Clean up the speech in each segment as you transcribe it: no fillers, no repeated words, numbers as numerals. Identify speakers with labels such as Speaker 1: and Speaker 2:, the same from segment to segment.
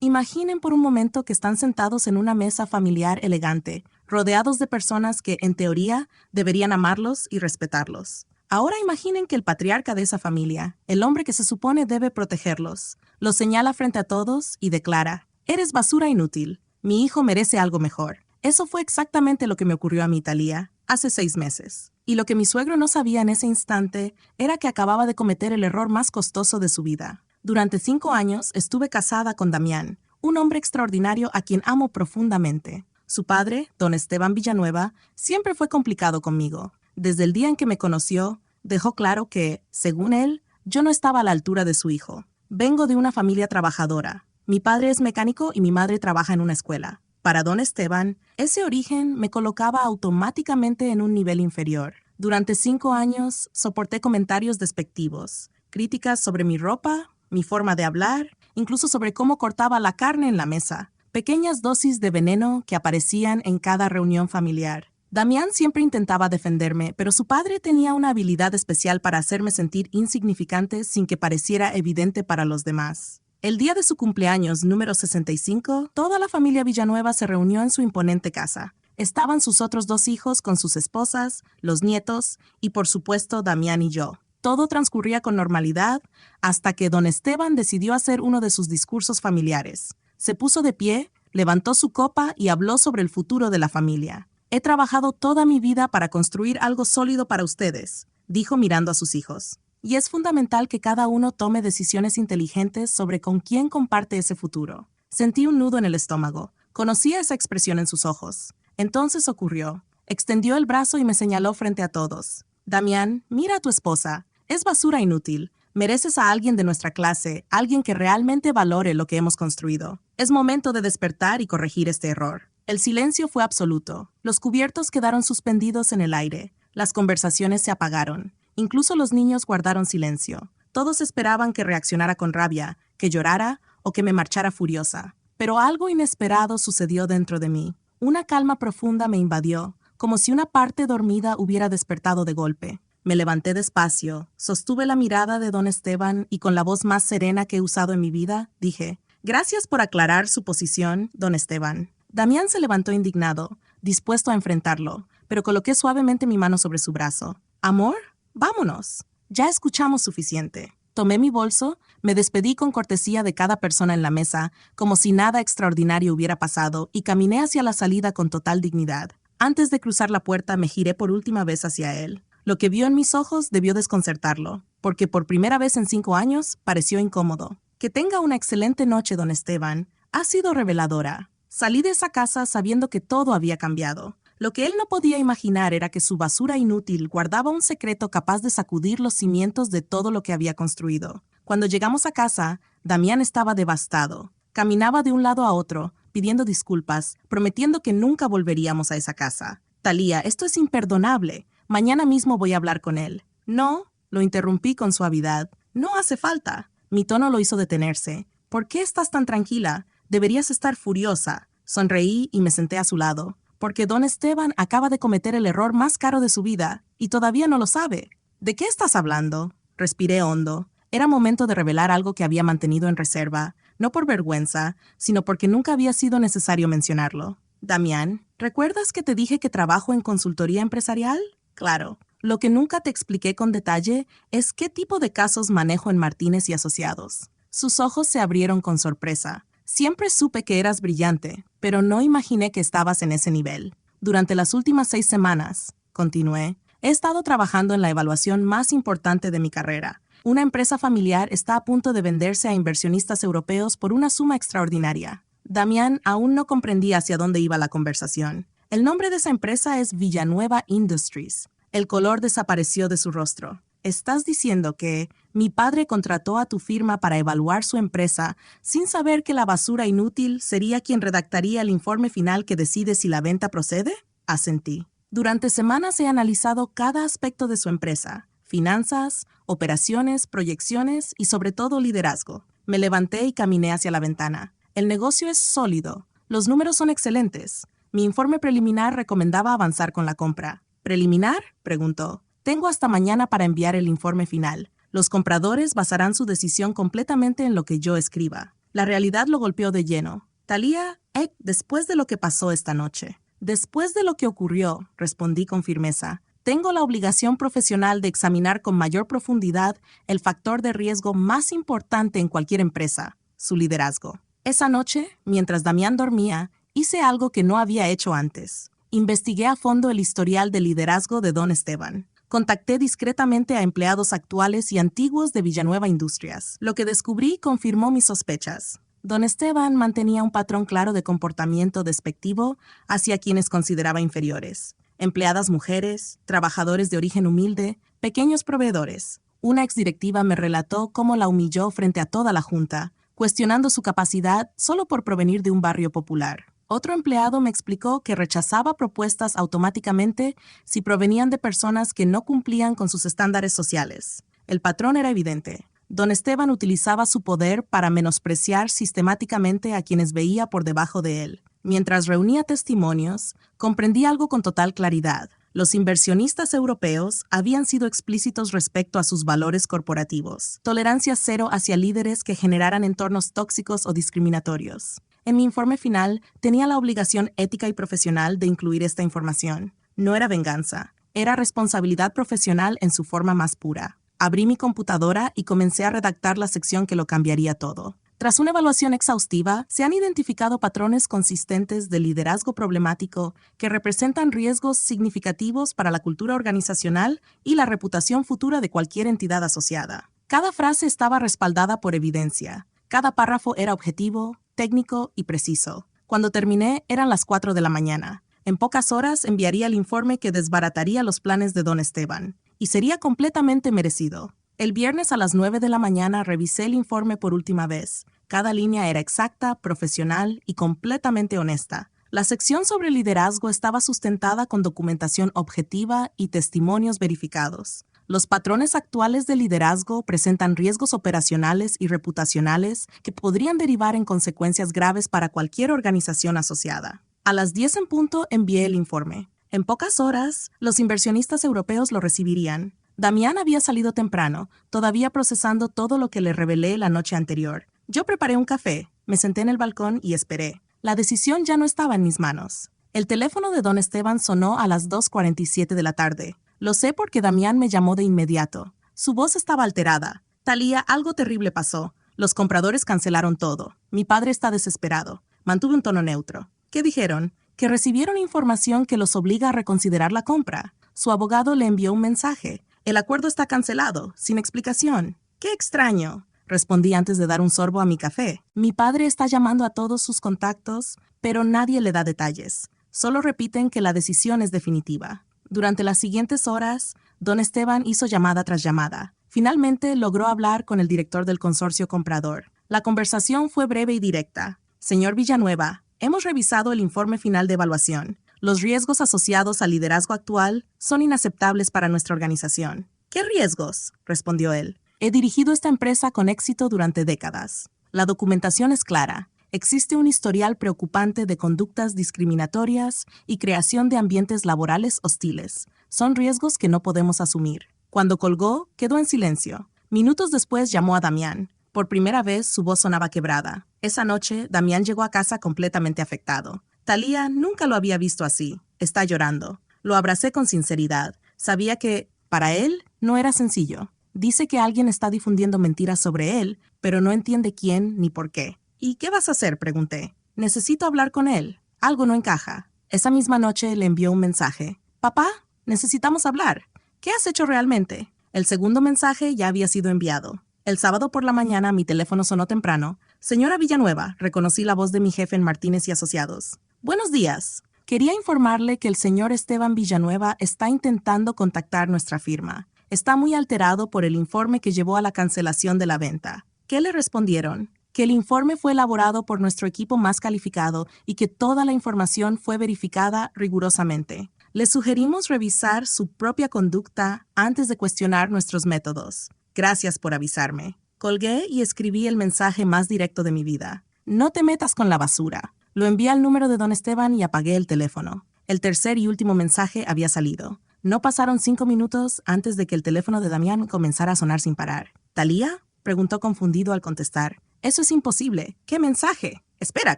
Speaker 1: Imaginen por un momento que están sentados en una mesa familiar elegante, rodeados de personas que, en teoría, deberían amarlos y respetarlos. Ahora imaginen que el patriarca de esa familia, el hombre que se supone debe protegerlos, los señala frente a todos y declara: «Eres basura inútil. Mi hijo merece algo mejor». Eso fue exactamente lo que me ocurrió a mi Thalía hace 6 meses. Y lo que mi suegro no sabía en ese instante era que acababa de cometer el error más costoso de su vida. Durante 5 años estuve casada con Damián, un hombre extraordinario a quien amo profundamente. Su padre, don Esteban Villanueva, siempre fue complicado conmigo. Desde el día en que me conoció, dejó claro que, según él, yo no estaba a la altura de su hijo. Vengo de una familia trabajadora. Mi padre es mecánico y mi madre trabaja en una escuela. Para don Esteban, ese origen me colocaba automáticamente en un nivel inferior. Durante 5 años soporté comentarios despectivos, críticas sobre mi ropa, mi forma de hablar, incluso sobre cómo cortaba la carne en la mesa. Pequeñas dosis de veneno que aparecían en cada reunión familiar. Damián siempre intentaba defenderme, pero su padre tenía una habilidad especial para hacerme sentir insignificante sin que pareciera evidente para los demás. El día de su cumpleaños número 65, toda la familia Villanueva se reunió en su imponente casa. Estaban sus otros 2 hijos con sus esposas, los nietos y, por supuesto, Damián y yo. Todo transcurría con normalidad hasta que don Esteban decidió hacer uno de sus discursos familiares. Se puso de pie, levantó su copa y habló sobre el futuro de la familia. «He trabajado toda mi vida para construir algo sólido para ustedes», dijo mirando a sus hijos. «Y es fundamental que cada uno tome decisiones inteligentes sobre con quién comparte ese futuro». Sentí un nudo en el estómago. Conocía esa expresión en sus ojos. Entonces ocurrió. Extendió el brazo y me señaló frente a todos. «Damián, mira a tu esposa. Es basura inútil. Mereces a alguien de nuestra clase, alguien que realmente valore lo que hemos construido. Es momento de despertar y corregir este error». El silencio fue absoluto. Los cubiertos quedaron suspendidos en el aire. Las conversaciones se apagaron. Incluso los niños guardaron silencio. Todos esperaban que reaccionara con rabia, que llorara o que me marchara furiosa. Pero algo inesperado sucedió dentro de mí. Una calma profunda me invadió, como si una parte dormida hubiera despertado de golpe. Me levanté despacio, sostuve la mirada de don Esteban y con la voz más serena que he usado en mi vida, dije: «Gracias por aclarar su posición, don Esteban». Damián se levantó indignado, dispuesto a enfrentarlo, pero coloqué suavemente mi mano sobre su brazo. «Amor, vámonos. Ya escuchamos suficiente». Tomé mi bolso, me despedí con cortesía de cada persona en la mesa, como si nada extraordinario hubiera pasado, y caminé hacia la salida con total dignidad. Antes de cruzar la puerta, me giré por última vez hacia él. Lo que vio en mis ojos debió desconcertarlo, porque por primera vez en 5 años pareció incómodo. «Que tenga una excelente noche, don Esteban. Ha sido reveladora». Salí de esa casa sabiendo que todo había cambiado. Lo que él no podía imaginar era que su basura inútil guardaba un secreto capaz de sacudir los cimientos de todo lo que había construido. Cuando llegamos a casa, Damián estaba devastado. Caminaba de un lado a otro, pidiendo disculpas, prometiendo que nunca volveríamos a esa casa. «Thalía, esto es imperdonable. Mañana mismo voy a hablar con él». «No», lo interrumpí con suavidad. «No hace falta». Mi tono lo hizo detenerse. «¿Por qué estás tan tranquila? Deberías estar furiosa». Sonreí y me senté a su lado. «Porque don Esteban acaba de cometer el error más caro de su vida y todavía no lo sabe». «¿De qué estás hablando?». Respiré hondo. Era momento de revelar algo que había mantenido en reserva, no por vergüenza, sino porque nunca había sido necesario mencionarlo. «Damián, ¿recuerdas que te dije que trabajo en consultoría empresarial?». «Claro». «Lo que nunca te expliqué con detalle es qué tipo de casos manejo en Martínez y Asociados». Sus ojos se abrieron con sorpresa. «Siempre supe que eras brillante, pero no imaginé que estabas en ese nivel. Durante las últimas 6 semanas», continué, «he estado trabajando en la evaluación más importante de mi carrera. Una empresa familiar está a punto de venderse a inversionistas europeos por una suma extraordinaria». Damián aún no comprendía hacia dónde iba la conversación. El nombre de esa empresa es Villanueva Industries. El color desapareció de su rostro. «¿Estás diciendo que mi padre contrató a tu firma para evaluar su empresa sin saber que la basura inútil sería quien redactaría el informe final que decide si la venta procede?» Asentí. «Durante semanas he analizado cada aspecto de su empresa: finanzas, operaciones, proyecciones y sobre todo liderazgo». Me levanté y caminé hacia la ventana. «El negocio es sólido. Los números son excelentes. Mi informe preliminar recomendaba avanzar con la compra». «¿Preliminar?», preguntó. «Tengo hasta mañana para enviar el informe final. Los compradores basarán su decisión completamente en lo que yo escriba». La realidad lo golpeó de lleno. Talía, después de lo que pasó esta noche. Después de lo que ocurrió, respondí con firmeza, tengo la obligación profesional de examinar con mayor profundidad el factor de riesgo más importante en cualquier empresa, su liderazgo. Esa noche, mientras Damián dormía, hice algo que no había hecho antes. Investigué a fondo el historial de liderazgo de Don Esteban. Contacté discretamente a empleados actuales y antiguos de Villanueva Industrias. Lo que descubrí confirmó mis sospechas. Don Esteban mantenía un patrón claro de comportamiento despectivo hacia quienes consideraba inferiores. Empleadas mujeres, trabajadores de origen humilde, pequeños proveedores. Una exdirectiva me relató cómo la humilló frente a toda la junta, cuestionando su capacidad solo por provenir de un barrio popular. Otro empleado me explicó que rechazaba propuestas automáticamente si provenían de personas que no cumplían con sus estándares sociales. El patrón era evidente. Don Esteban utilizaba su poder para menospreciar sistemáticamente a quienes veía por debajo de él. Mientras reunía testimonios, comprendí algo con total claridad. Los inversionistas europeos habían sido explícitos respecto a sus valores corporativos. Tolerancia cero hacia líderes que generaran entornos tóxicos o discriminatorios. En mi informe final, tenía la obligación ética y profesional de incluir esta información. No era venganza, era responsabilidad profesional en su forma más pura. Abrí mi computadora y comencé a redactar la sección que lo cambiaría todo. Tras una evaluación exhaustiva, se han identificado patrones consistentes de liderazgo problemático que representan riesgos significativos para la cultura organizacional y la reputación futura de cualquier entidad asociada. Cada frase estaba respaldada por evidencia. Cada párrafo era objetivo, técnico y preciso. Cuando terminé, eran las 4 de la mañana. En pocas horas enviaría el informe que desbarataría los planes de Don Esteban. Y sería completamente merecido. El viernes a las 9 de la mañana revisé el informe por última vez. Cada línea era exacta, profesional y completamente honesta. La sección sobre liderazgo estaba sustentada con documentación objetiva y testimonios verificados. Los patrones actuales de liderazgo presentan riesgos operacionales y reputacionales que podrían derivar en consecuencias graves para cualquier organización asociada. A las 10 en punto envié el informe. En pocas horas, los inversionistas europeos lo recibirían. Damián había salido temprano, todavía procesando todo lo que le revelé la noche anterior. Yo preparé un café, me senté en el balcón y esperé. La decisión ya no estaba en mis manos. El teléfono de Don Esteban sonó a las 2:47 de la tarde. Lo sé porque Damián me llamó de inmediato. Su voz estaba alterada. Talía, algo terrible pasó. Los compradores cancelaron todo. Mi padre está desesperado. Mantuve un tono neutro. ¿Qué dijeron? Que recibieron información que los obliga a reconsiderar la compra. Su abogado le envió un mensaje. El acuerdo está cancelado, sin explicación. ¡Qué extraño!, respondí antes de dar un sorbo a mi café. Mi padre está llamando a todos sus contactos, pero nadie le da detalles. Solo repiten que la decisión es definitiva. Durante las siguientes horas, Don Esteban hizo llamada tras llamada. Finalmente logró hablar con el director del consorcio comprador. La conversación fue breve y directa. Señor Villanueva, hemos revisado el informe final de evaluación. Los riesgos asociados al liderazgo actual son inaceptables para nuestra organización. ¿Qué riesgos?, respondió él. He dirigido esta empresa con éxito durante décadas. La documentación es clara. Existe un historial preocupante de conductas discriminatorias y creación de ambientes laborales hostiles. Son riesgos que no podemos asumir. Cuando colgó, quedó en silencio. Minutos después llamó a Damián. Por primera vez su voz sonaba quebrada. Esa noche, Damián llegó a casa completamente afectado. Talía nunca lo había visto así. Está llorando. Lo abracé con sinceridad. Sabía que, para él, no era sencillo. Dice que alguien está difundiendo mentiras sobre él, pero no entiende quién ni por qué. ¿Y qué vas a hacer?, pregunté. Necesito hablar con él. Algo no encaja. Esa misma noche le envió un mensaje. Papá, necesitamos hablar. ¿Qué has hecho realmente? El segundo mensaje ya había sido enviado. El sábado por la mañana mi teléfono sonó temprano. Señora Villanueva, reconocí la voz de mi jefe en Martínez y Asociados. Buenos días. Quería informarle que el señor Esteban Villanueva está intentando contactar nuestra firma. Está muy alterado por el informe que llevó a la cancelación de la venta. ¿Qué le respondieron? Que el informe fue elaborado por nuestro equipo más calificado y que toda la información fue verificada rigurosamente. Le sugerimos revisar su propia conducta antes de cuestionar nuestros métodos. Gracias por avisarme. Colgué y escribí el mensaje más directo de mi vida. No te metas con la basura. Lo envié al número de Don Esteban y apagué el teléfono. El tercer y último mensaje había salido. No pasaron 5 minutos antes de que el teléfono de Damián comenzara a sonar sin parar. ¿Talía?, preguntó confundido al contestar. Eso es imposible. ¿Qué mensaje? Espera,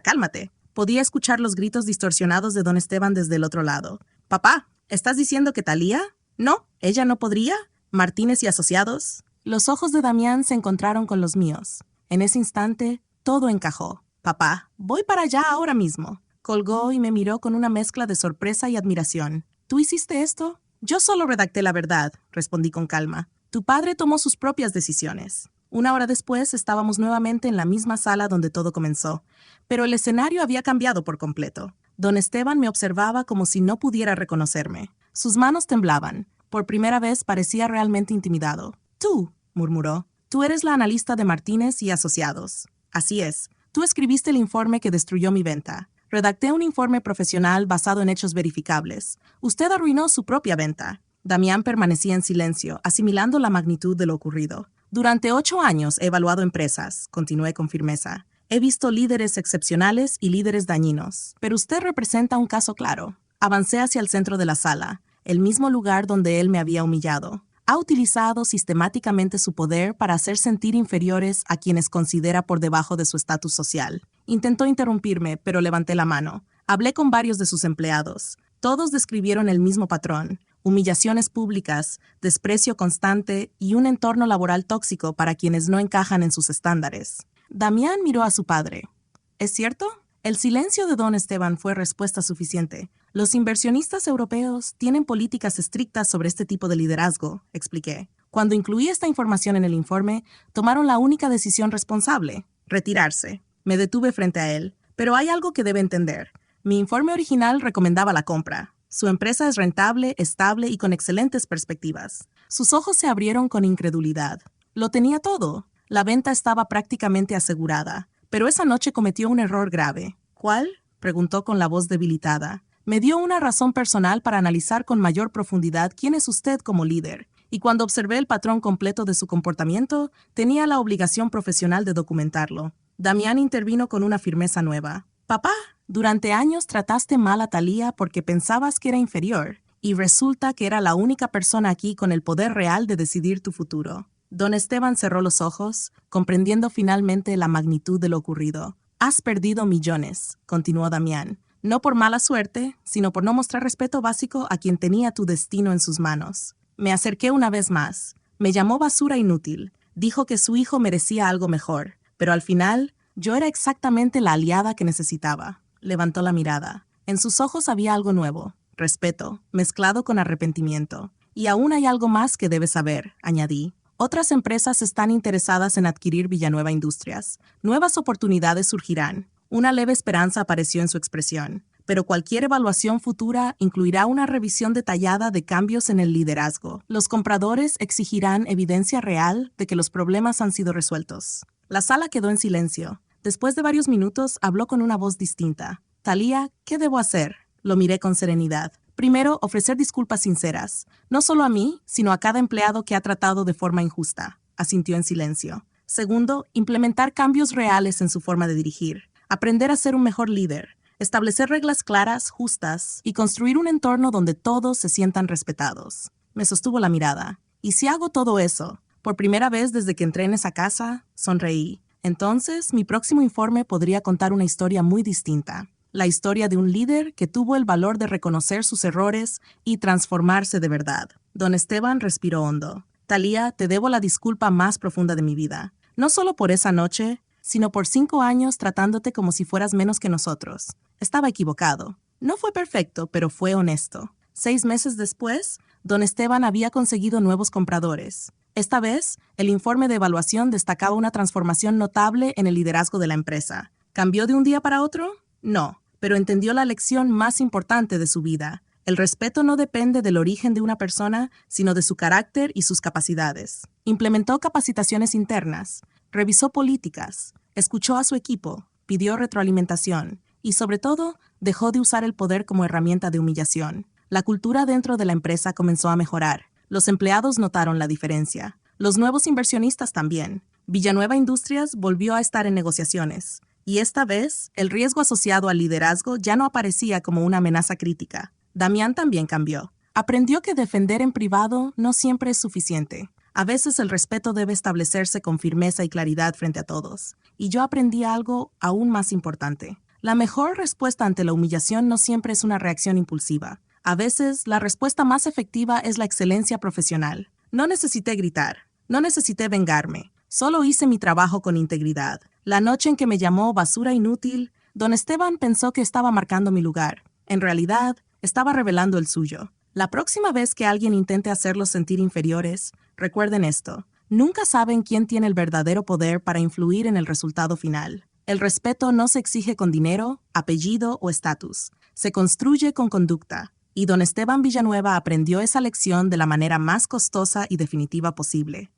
Speaker 1: cálmate. Podía escuchar los gritos distorsionados de don Esteban desde el otro lado. Papá, ¿estás diciendo que Thalía? No, ella no podría. Martínez y asociados. Los ojos de Damián se encontraron con los míos. En ese instante, todo encajó. Papá, voy para allá ahora mismo. Colgó y me miró con una mezcla de sorpresa y admiración. ¿Tú hiciste esto? Yo solo redacté la verdad, respondí con calma. Tu padre tomó sus propias decisiones. Una hora después estábamos nuevamente en la misma sala donde todo comenzó, pero el escenario había cambiado por completo. Don Esteban me observaba como si no pudiera reconocerme. Sus manos temblaban. Por primera vez parecía realmente intimidado. Tú, murmuró, tú eres la analista de Martínez y Asociados. Así es. Tú escribiste el informe que destruyó mi venta. Redacté un informe profesional basado en hechos verificables. Usted arruinó su propia venta. Damián permanecía en silencio, asimilando la magnitud de lo ocurrido. Durante 8 años he evaluado empresas, continué con firmeza. He visto líderes excepcionales y líderes dañinos, pero usted representa un caso claro. Avancé hacia el centro de la sala, el mismo lugar donde él me había humillado. Ha utilizado sistemáticamente su poder para hacer sentir inferiores a quienes considera por debajo de su estatus social. Intentó interrumpirme, pero levanté la mano. Hablé con varios de sus empleados. Todos describieron el mismo patrón: humillaciones públicas, desprecio constante y un entorno laboral tóxico para quienes no encajan en sus estándares. Damián miró a su padre. ¿Es cierto? El silencio de don Esteban fue respuesta suficiente. Los inversionistas europeos tienen políticas estrictas sobre este tipo de liderazgo, expliqué. Cuando incluí esta información en el informe, tomaron la única decisión responsable: retirarse. Me detuve frente a él. Pero hay algo que debe entender. Mi informe original recomendaba la compra. Su empresa es rentable, estable y con excelentes perspectivas. Sus ojos se abrieron con incredulidad. Lo tenía todo. La venta estaba prácticamente asegurada. Pero esa noche cometió un error grave. ¿Cuál? Preguntó con la voz debilitada. Me dio una razón personal para analizar con mayor profundidad quién es usted como líder, y cuando observé el patrón completo de su comportamiento, tenía la obligación profesional de documentarlo. Damián intervino con una firmeza nueva. Papá, durante años trataste mal a Thalía porque pensabas que era inferior, y resulta que era la única persona aquí con el poder real de decidir tu futuro. Don Esteban cerró los ojos, comprendiendo finalmente la magnitud de lo ocurrido. Has perdido millones, continuó Damián. No por mala suerte, sino por no mostrar respeto básico a quien tenía tu destino en sus manos. Me acerqué una vez más. Me llamó basura inútil. Dijo que su hijo merecía algo mejor. Pero al final, yo era exactamente la aliada que necesitaba. Levantó la mirada. En sus ojos había algo nuevo. Respeto, mezclado con arrepentimiento. Y aún hay algo más que debes saber, añadí. Otras empresas están interesadas en adquirir Villanueva Industrias. Nuevas oportunidades surgirán. Una leve esperanza apareció en su expresión, pero cualquier evaluación futura incluirá una revisión detallada de cambios en el liderazgo. Los compradores exigirán evidencia real de que los problemas han sido resueltos. La sala quedó en silencio. Después de varios minutos, habló con una voz distinta. Thalía, ¿qué debo hacer? Lo miré con serenidad. Primero, ofrecer disculpas sinceras, no solo a mí, sino a cada empleado que ha tratado de forma injusta. Asintió en silencio. Segundo, implementar cambios reales en su forma de dirigir. Aprender a ser un mejor líder, establecer reglas claras, justas y construir un entorno donde todos se sientan respetados. Me sostuvo la mirada. ¿Y si hago todo eso? Por primera vez desde que entré en esa casa, sonreí. Entonces, mi próximo informe podría contar una historia muy distinta. La historia de un líder que tuvo el valor de reconocer sus errores y transformarse de verdad. Don Esteban respiró hondo. Thalía, te debo la disculpa más profunda de mi vida. No solo por esa noche, sino por 5 años tratándote como si fueras menos que nosotros. Estaba equivocado. No fue perfecto, pero fue honesto. 6 meses después, don Esteban había conseguido nuevos compradores. Esta vez, el informe de evaluación destacaba una transformación notable en el liderazgo de la empresa. ¿Cambió de un día para otro? No, pero entendió la lección más importante de su vida. El respeto no depende del origen de una persona, sino de su carácter y sus capacidades. Implementó capacitaciones internas, revisó políticas, escuchó a su equipo, pidió retroalimentación y, sobre todo, dejó de usar el poder como herramienta de humillación. La cultura dentro de la empresa comenzó a mejorar. Los empleados notaron la diferencia. Los nuevos inversionistas también. Villanueva Industrias volvió a estar en negociaciones. Y esta vez, el riesgo asociado al liderazgo ya no aparecía como una amenaza crítica. Damián también cambió. Aprendió que defender en privado no siempre es suficiente. A veces el respeto debe establecerse con firmeza y claridad frente a todos. Y yo aprendí algo aún más importante. La mejor respuesta ante la humillación no siempre es una reacción impulsiva. A veces, la respuesta más efectiva es la excelencia profesional. No necesité gritar, no necesité vengarme, solo hice mi trabajo con integridad. La noche en que me llamó basura inútil, don Esteban pensó que estaba marcando mi lugar. En realidad, estaba revelando el suyo. La próxima vez que alguien intente hacerlos sentir inferiores, recuerden esto. Nunca saben quién tiene el verdadero poder para influir en el resultado final. El respeto no se exige con dinero, apellido o estatus. Se construye con conducta. Y don Esteban Villanueva aprendió esa lección de la manera más costosa y definitiva posible.